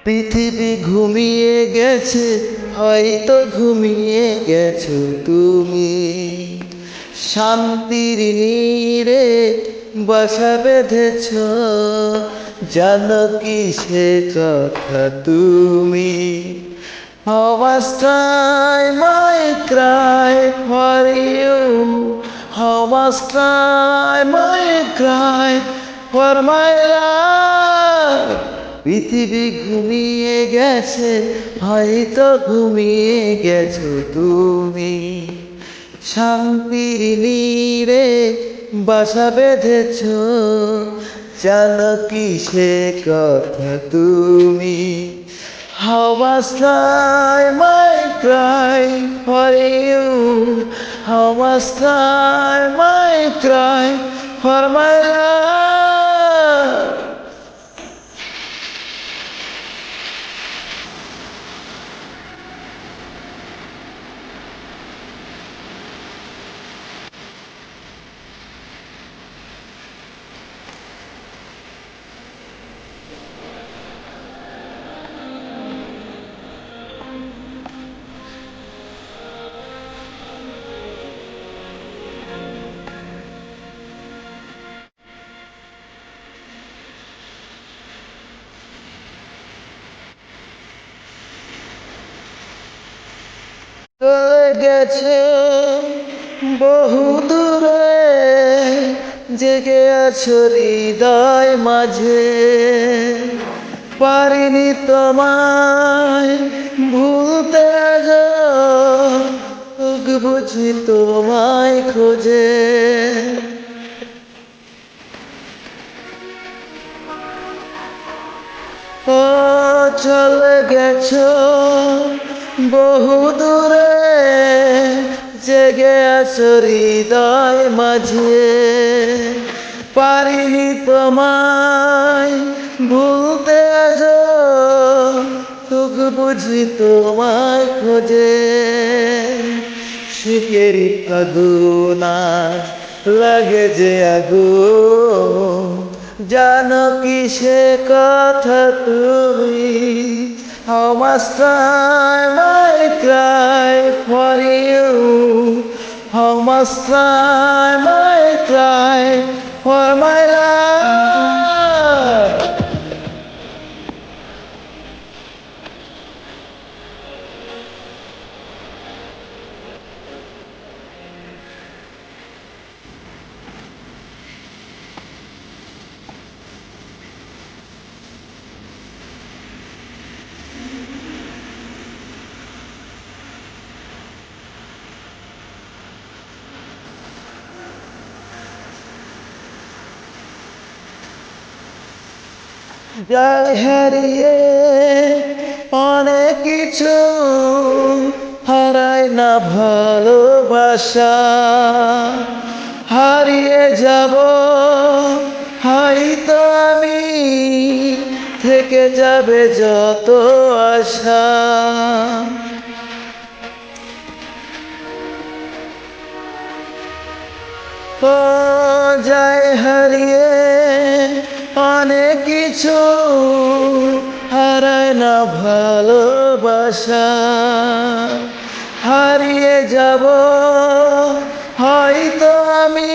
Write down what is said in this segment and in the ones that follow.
পৃথিবী ঘুমিয়ে গেছে, হয়তো ঘুমিয়ে গেছো তুমি। শান্তির নীড়ে বাসা বেঁধেছ, জানো কি সে কথা তুমি? How must I cry for you? How must I cry for my love? পৃথিবী ঘুমিয়ে গেছে, হয়তো ঘুমিয়ে গেছো তুমি। শান্তির নীড়ে বাসা বেঁধেছ, জানো কি সে কথা তুমি? How must I cry for you? How must I cry for my love? চলে গেছে বহু দূরে, জেগে আছো হৃদয় মাঝে। পারিনি তোমায় ভুলতে আজ, বুঝি তোমায় খোঁজে। ও চলে গেছো বহু দূরে, জেগে আছো হৃদয় মাঝে। পারিনি তোমায় ভুলতে আজ, সুখ বুঝি তোমায় খোঁজে। সুখের আগুনা লাগে যে আগুন, জানো কি সে কথা তুমি? How must I cry for you? How must I cry for my love? যাই হারিয়ে অনেক কিছু, হারাই না ভালোবাসা। হারিয়ে যাব হয়তো আমি, থেকে যাবে যত আশা। ও যাই হারিয়ে অনেক কিছু, হারায় না ভালোবাসা। হারিয়ে যাব হয়তো আমি,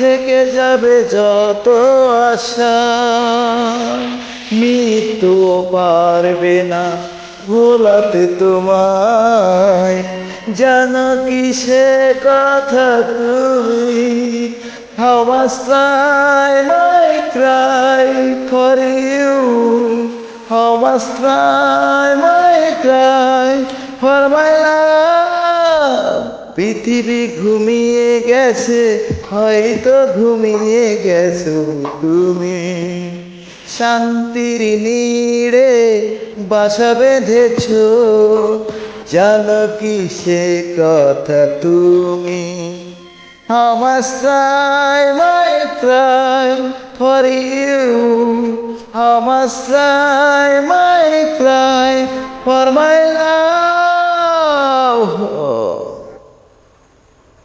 থেকে যাবে যত আশা। মৃত্যু পারবে না ভোলাতে তোমায়, জানো কি সে কথা তুমি? How must I cry for you? How must I cry for my love? পৃথিবী ঘুমিয়ে গেছে, হয়তো ঘুমিয়ে গেছো তুমি। শান্তির নীড়ে বাসা বেঁধেছ, জানো কি সে কথা তুমি? How must I cry for you? How must I cry for my love?